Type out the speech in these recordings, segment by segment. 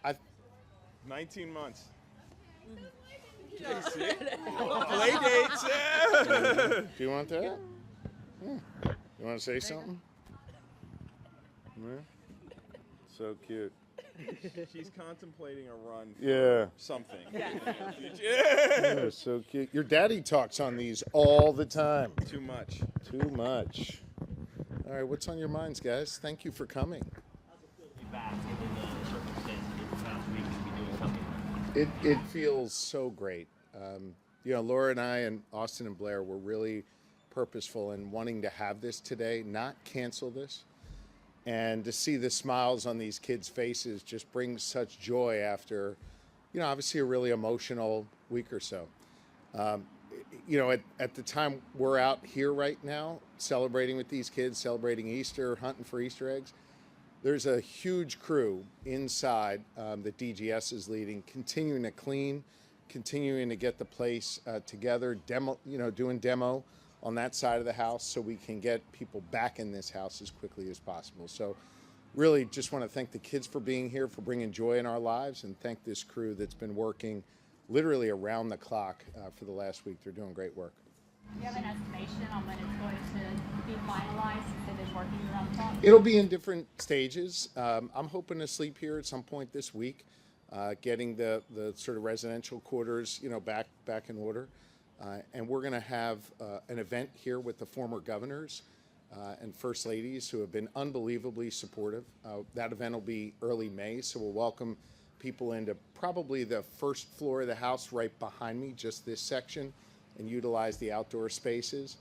I 19 months. Yeah. Play dates. Yeah. Do you want that? Yeah. You want to say something? Yeah. So cute. She's contemplating a run for Yeah. something. Yeah, so cute. Your daddy talks on these all the time. Too much. Too much. All right, what's on your minds, guys? Thank you for coming. It feels so great. Laura and I and Austin and Blair were really purposeful in wanting to have this today, not cancel this. And to see the smiles on these kids' faces just brings such joy after, obviously a really emotional week or so. At the time we're out here right now celebrating with these kids, celebrating Easter, hunting for Easter eggs, there's a huge crew inside that DGS is leading, continuing to clean, continuing to get the place together, doing demo on that side of the house so we can get people back in this house as quickly as possible. So really just want to thank the kids for being here, for bringing joy in our lives, and thank this crew that's been working literally around the clock for the last week. They're doing great work. Do you have an estimation on when it's going to be finalized since they've been working around the clock? It'll be in different stages. I'm hoping to sleep here at some point this week, getting the sort of residential quarters, back in order. And we're going to have an event here with the former governors and first ladies who have been unbelievably supportive. That event will be early May, so we'll welcome people into probably the first floor of the house right behind me, just this section, and utilize the outdoor spaces.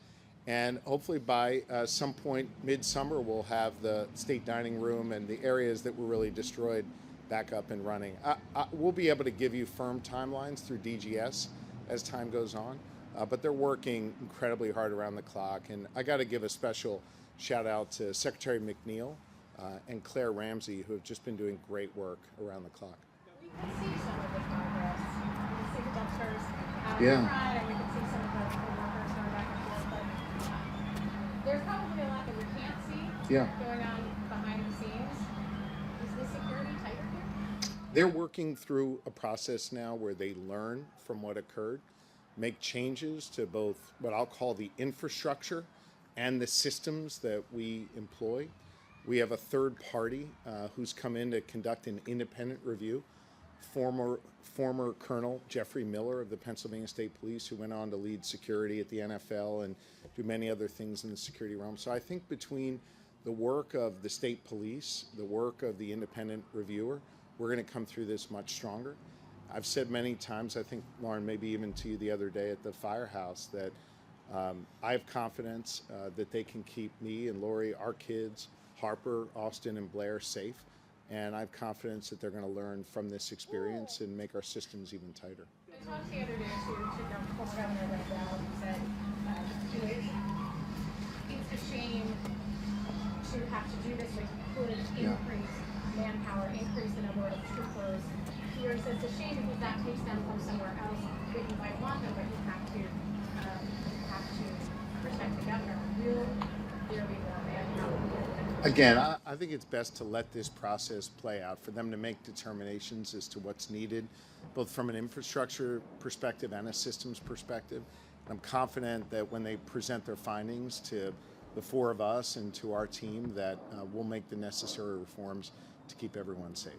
And hopefully by some point midsummer, we'll have the state dining room and the areas that were really destroyed back up and running. We'll be able to give you firm timelines through DGS as time goes on, but they're working incredibly hard around the clock. And I got to give a special shout out to Secretary McNeil and Claire Ramsey, who have just been doing great work around the clock. We can see some of the progress. We can see the dumpsters out Yeah. in front, and we can see some of the workers going back and forth. But there's probably a lot that we can't see going on behind the scenes. Is the security tighter here? They're working through a process now where they learn from what occurred, make changes to both what I'll call the infrastructure and the systems that we employ. We have a third party who's come in to conduct an independent review. Former Colonel Jeffrey Miller of the Pennsylvania State Police, who went on to lead security at the NFL and do many other things in the security realm. So I think between the work of the state police, the work of the independent reviewer, we're going to come through this much stronger. I've said many times, I think, Lauren, maybe even to you the other day at the firehouse, that I have confidence that they can keep me and Lori, our kids, Harper, Austin, and Blair safe. And I have confidence that they're going to learn from this experience and make our systems even tighter. I talked the other day to former Governor Ray Brown, who said, it's a shame to have to do this, which could increase manpower, increase the number of troopers. He says it's a shame because that takes them from somewhere else that you might want them, but you have to protect the governor. Will there be more manpower? Again, I think it's best to let this process play out, for them to make determinations as to what's needed, both from an infrastructure perspective and a systems perspective. I'm confident that when they present their findings to the four of us and to our team, that we'll make the necessary reforms to keep everyone safe.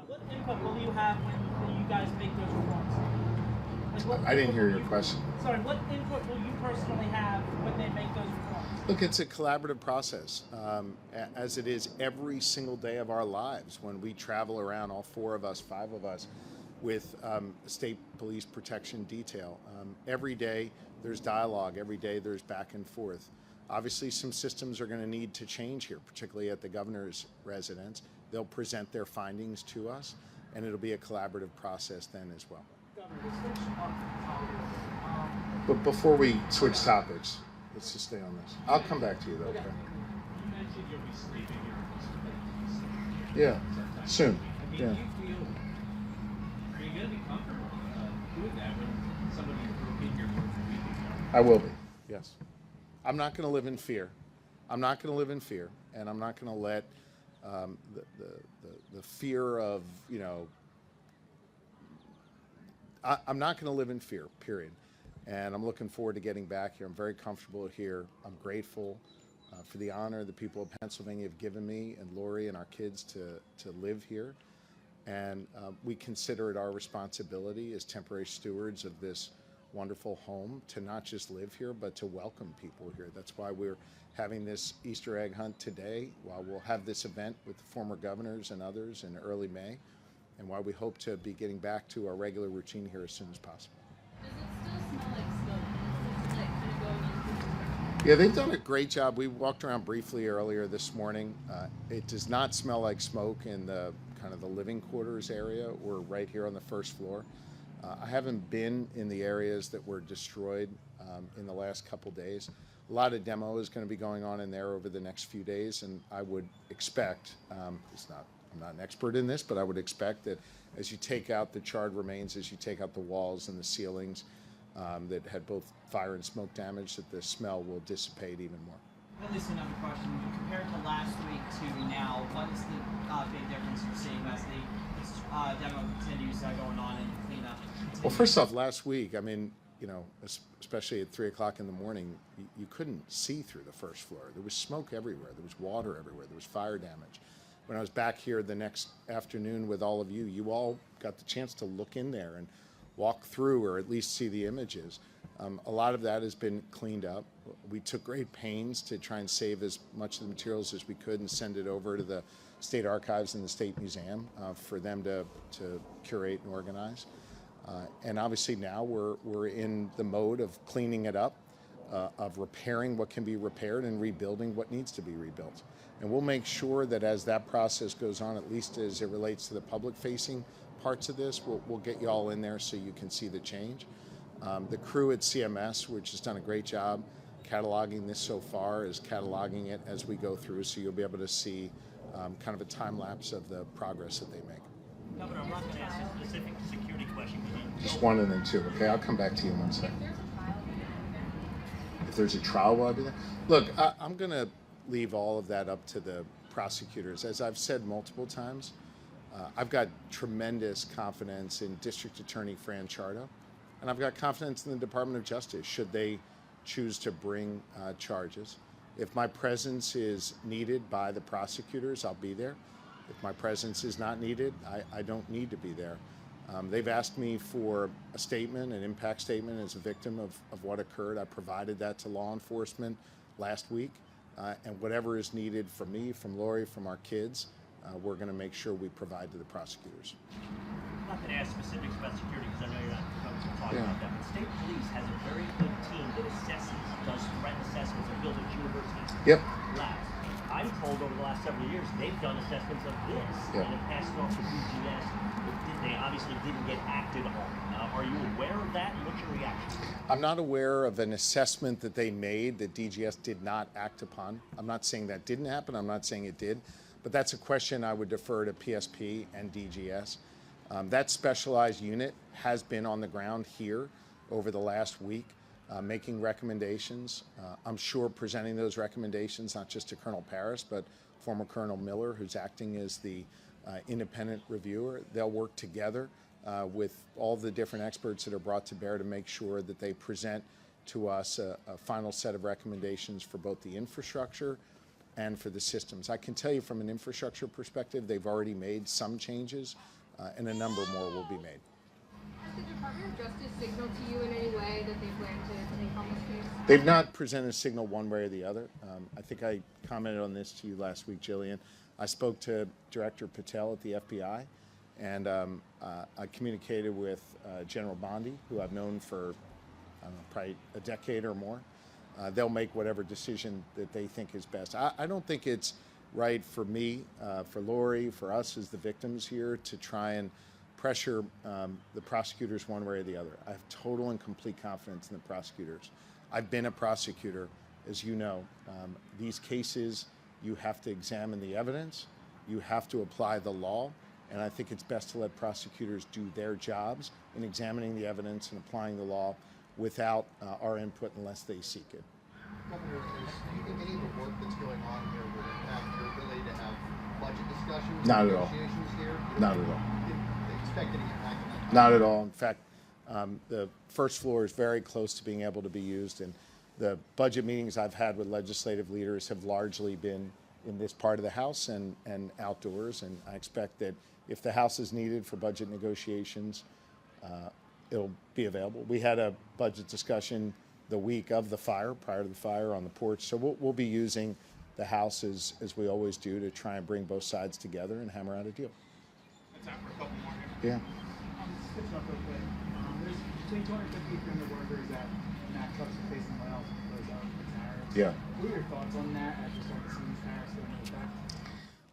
What input will you have when you guys make those reforms? I didn't hear your question. Sorry, what input will you personally have when they make those reforms? Look, it's a collaborative process, as it is every single day of our lives when we travel around, all four of us, five of us, with state police protection detail. Every day there's dialogue, every day there's back and forth. Obviously some systems are going to need to change here, particularly at the governor's residence. They'll present their findings to us, and it'll be a collaborative process then as well. But before we switch topics, let's just stay on this. I'll come back to you though. Okay? You mentioned you'll be sleeping here. Yeah, soon. I mean, Yeah. do you feel, are you going to be comfortable doing that when somebody will be here for a week? I will be, yes. I'm not going to live in fear. I'm not going to live in fear, and I'm not going to let the fear of, I'm not going to live in fear, period. And I'm looking forward to getting back here. I'm very comfortable here. I'm grateful for the honor the people of Pennsylvania have given me and Lori and our kids to live here. And we consider it our responsibility as temporary stewards of this wonderful home to not just live here, but to welcome people here. That's why we're having this Easter egg hunt today, while we'll have this event with the former governors and others in early May, and why we hope to be getting back to our regular routine here as soon as possible. Does it still smell like smoke? Is it like kind of going on? Yeah, they've done a great job. We walked around briefly earlier this morning. It does not smell like smoke in the kind of the living quarters area. We're right here on the first floor. I haven't been in the areas that were destroyed in the last couple days. A lot of demo is going to be going on in there over the next few days, and I would expect, I'm not an expert in this, but I would expect that as you take out the charred remains, as you take out the walls and the ceilings that had both fire and smoke damage, that the smell will dissipate even more. At least another question. Compared to last week to now, what is the big difference you're seeing as the demo continues going on and cleanup continues? Well, first off, last week, I mean, especially at 3 o'clock in the morning, you couldn't see through the first floor. There was smoke everywhere. There was water everywhere. There was fire damage. When I was back here the next afternoon with all of you, you all got the chance to look in there and walk through, or at least see the images. A lot of that has been cleaned up. We took great pains to try and save as much of the materials as we could and send it over to the State Archives and the State Museum for them to curate and organize. And obviously now we're in the mode of cleaning it up, of repairing what can be repaired and rebuilding what needs to be rebuilt. And we'll make sure that as that process goes on, at least as it relates to the public-facing parts of this, we'll get you all in there so you can see the change. The crew at CMS, which has done a great job cataloging this so far, is cataloging it as we go through, so you'll be able to see kind of a time lapse of the progress that they make. Governor, I'm not going to ask a specific security question. Just one and then two. Okay, I'll come back to you in 1 second. If there's a trial, will I be there? Look, I'm going to leave all of that up to the prosecutors. As I've said multiple times, I've got tremendous confidence in District Attorney Fran Chardo, and I've got confidence in the Department of Justice should they choose to bring charges. If my presence is needed by the prosecutors, I'll be there. If my presence is not needed, I don't need to be there. They've asked me for a statement, an impact statement as a victim of what occurred. I provided that to law enforcement last week. And whatever is needed from me, from Lori, from our kids, we're going to make sure we provide to the prosecutors. I'm not going to ask specifics about security because I know you're not comfortable talking about that. But state police has a very good team that does threat assessments of buildings, universities, Yep. labs. I'm told over the last several years they've done assessments of this and have passed it off to DGS. They obviously didn't get acted on. Are you aware of that, and what's your reaction? I'm not aware of an assessment that they made that DGS did not act upon. I'm not saying that didn't happen. I'm not saying it did. But that's a question I would defer to PSP and DGS. That specialized unit has been on the ground here over the last week, making recommendations. I'm sure presenting those recommendations not just to Colonel Paris, but former Colonel Miller, who's acting as the independent reviewer. They'll work together with all the different experts that are brought to bear to make sure that they present to us a final set of recommendations for both the infrastructure and for the systems. I can tell you from an infrastructure perspective, they've already made some changes and a number more will be made. Has the Department of Justice signaled to you in any way that they plan to take on this case? They've not presented a signal one way or the other. I think I commented on this to you last week, Jillian. I spoke to Director Patel at the FBI, and I communicated with General Bondi, who I've known for, I don't know, probably a decade or more. They'll make whatever decision that they think is best. I don't think it's right for me, for Lori, for us as the victims here to try and pressure the prosecutors one way or the other. I have total and complete confidence in the prosecutors. I've been a prosecutor, as you know. These cases, you have to examine the evidence, you have to apply the law, and I think it's best to let prosecutors do their jobs in examining the evidence and applying the law without our input unless they seek it. Governor, is any of the work that's going on here would impact your ability to have budget discussions? Not at all. Negotiations here? Not at all. Didn't expect any impact on that? Not at all. In fact, The first floor is very close to being able to be used, and the budget meetings I've had with legislative leaders have largely been in this part of the House and outdoors, and I expect that if the House is needed for budget negotiations, it'll be available. We had a budget discussion the week of the fire, prior to the fire, on the porch, so we'll be using the House as we always do to try and bring both sides together and hammer out a deal. Time for a couple more here. Yeah. Switching up real quick. There's between 250 300 workers that Mack trucks are facing layoffs because of the tariffs. Yeah. What are your thoughts on that as you start to see these tariffs going into effect?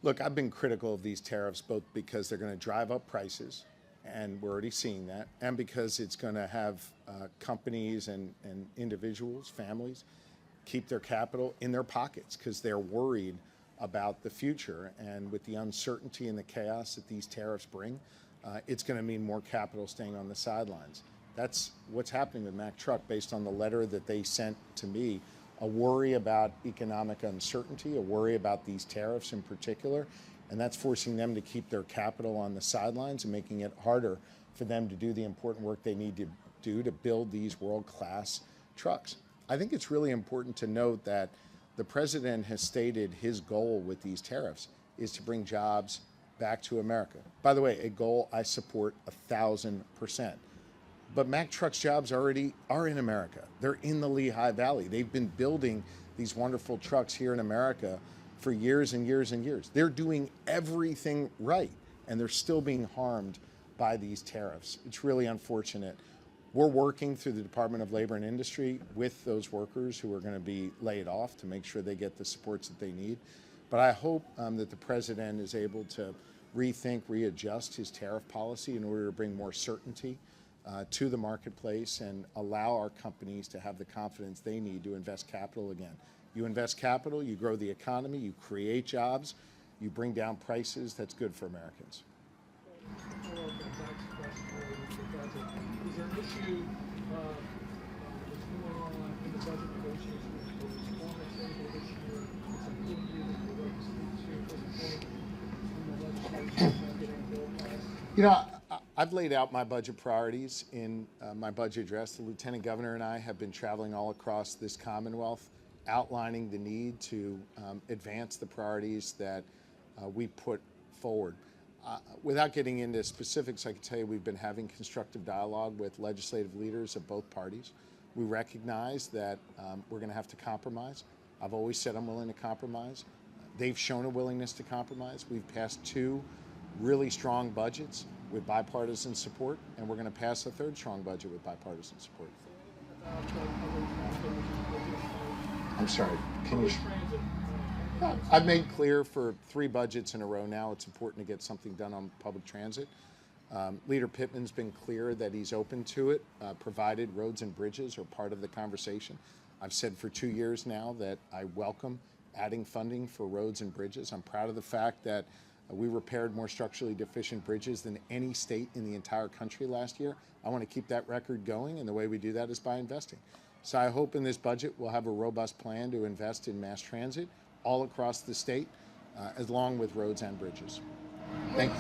Look, I've been critical of these tariffs both because they're going to drive up prices, and we're already seeing that, and because it's going to have companies and individuals, families, keep their capital in their pockets because they're worried about the future. And with the uncertainty and the chaos that these tariffs bring, it's going to mean more capital staying on the sidelines. That's what's happening with Mack Truck based on the letter that they sent to me. A worry about economic uncertainty, a worry about these tariffs in particular, and that's forcing them to keep their capital on the sidelines and making it harder for them to do the important work they need to do to build these world-class trucks. I think it's really important to note that the president has stated his goal with these tariffs is to bring jobs back to America. By the way, a goal I support 1,000%. But Mack Truck's jobs already are in America. They're in the Lehigh Valley. They've been building these wonderful trucks here in America for years and years and years. They're doing everything right, and they're still being harmed by these tariffs. It's really unfortunate. We're working through the Department of Labor and Industry with those workers who are going to be laid off to make sure they get the supports that they need. But I hope that the president is able to rethink, readjust his tariff policy in order to bring more certainty to the marketplace and allow our companies to have the confidence they need to invest capital again. You invest capital, you grow the economy, you create jobs, you bring down prices. That's good for Americans. Is there an issue that's going on in the budget negotiations with one example this year? It's a good year that you're going to speak to from the legislation getting a bill passed? You know, I've laid out my budget priorities in my budget address. The Lieutenant Governor and I have been traveling all across this Commonwealth, outlining the need to advance the priorities that we put forward. Without getting into specifics, I can tell you we've been having constructive dialogue with legislative leaders of both parties. We recognize that we're going to have to compromise. I've always said I'm willing to compromise. They've shown a willingness to compromise. We've passed 2 really strong budgets with bipartisan support, and we're going to pass a 3rd strong budget with bipartisan support. I'm sorry, can you? I've made clear for 3 budgets in a row now it's important to get something done on public transit. Leader Pittman's been clear that he's open to it, provided roads and bridges are part of the conversation. I've said for 2 years now that I welcome adding funding for roads and bridges. I'm proud of the fact that we repaired more structurally deficient bridges than any state in the entire country last year. I want to keep that record going, and the way we do that is by investing. So I hope in this budget we'll have a robust plan to invest in mass transit all across the state, along with roads and bridges. Thank you.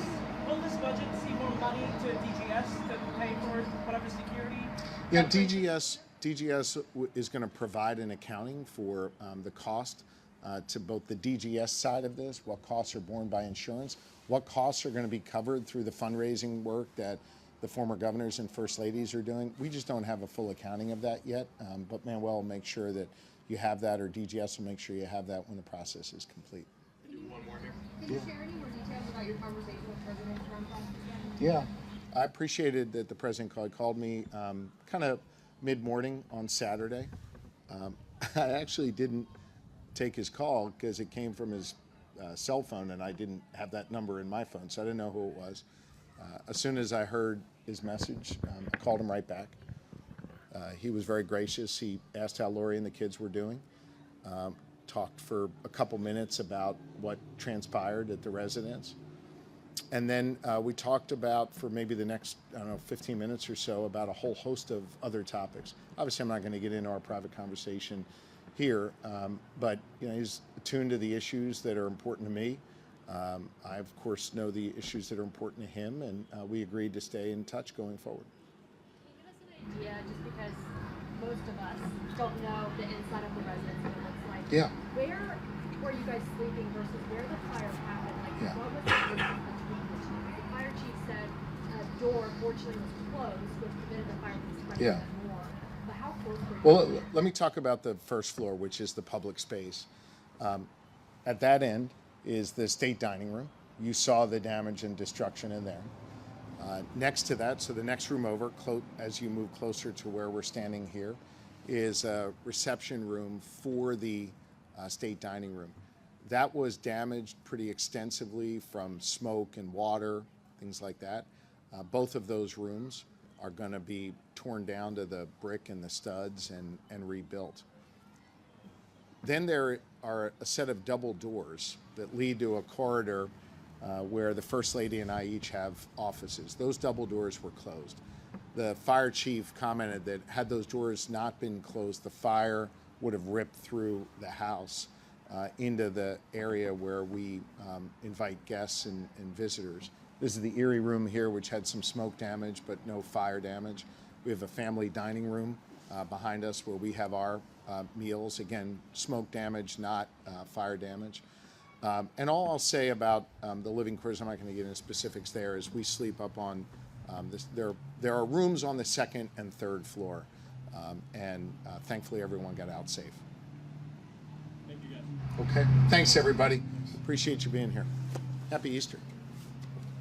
Will this budget see more money to DGS to pay for whatever security? Yeah, DGS is going to provide an accounting for the cost to both the DGS side of this, what costs are borne by insurance, what costs are going to be covered through the fundraising work that the former governors and first ladies are doing. We just don't have a full accounting of that yet, but Manuel will make sure that you have that, or DGS will make sure you have that when the process is complete. One more here. Can you share any more details about your conversation with President Trump last weekend? Yeah, I appreciated that the president called me kind of mid-morning on Saturday. I actually didn't take his call because it came from his cell phone, and I didn't have that number in my phone, so I didn't know who it was. As soon as I heard his message, I called him right back. He was very gracious. He asked how Lori and the kids were doing, talked for a couple minutes about what transpired at the residence. And then we talked about, for maybe the next, 15 minutes or so, about a whole host of other topics. Obviously, I'm not going to get into our private conversation here, but he's attuned to the issues that are important to me. I, of course, know the issues that are important to him, and we agreed to stay in touch going forward. Can you give us idea, just because most of us don't know the inside of the residence and what it looks like. Yeah. Where were you guys sleeping versus where the fire happened? Like, Yeah. what was the difference between the two? The fire chief said a door, fortunately, was closed, which prevented the fire from spreading Yeah. even more. But how close were you? Well, let me talk about the first floor, which is the public space. At that end is the state dining room. You saw the damage and destruction in there. Next to that, so the next room over, as you move closer to where we're standing here, is a reception room for the state dining room. That was damaged pretty extensively from smoke and water, things like that. Both of those rooms are going to be torn down to the brick and the studs and rebuilt. Then there are a set of double doors that lead to a corridor where the First Lady and I each have offices. Those double doors were closed. The fire chief commented that had those doors not been closed, the fire would have ripped through the house into the area where we invite guests and visitors. This is the Erie room here, which had some smoke damage, but no fire damage. We have a family dining room behind us where we have our meals. Again, smoke damage, not fire damage. And all I'll say about the living quarters, I'm not going to get into specifics there, is we sleep up on there are rooms on the second and third floor. And thankfully everyone got out safe. Thank you guys. Okay. Thanks, everybody. Appreciate you being here. Happy Easter.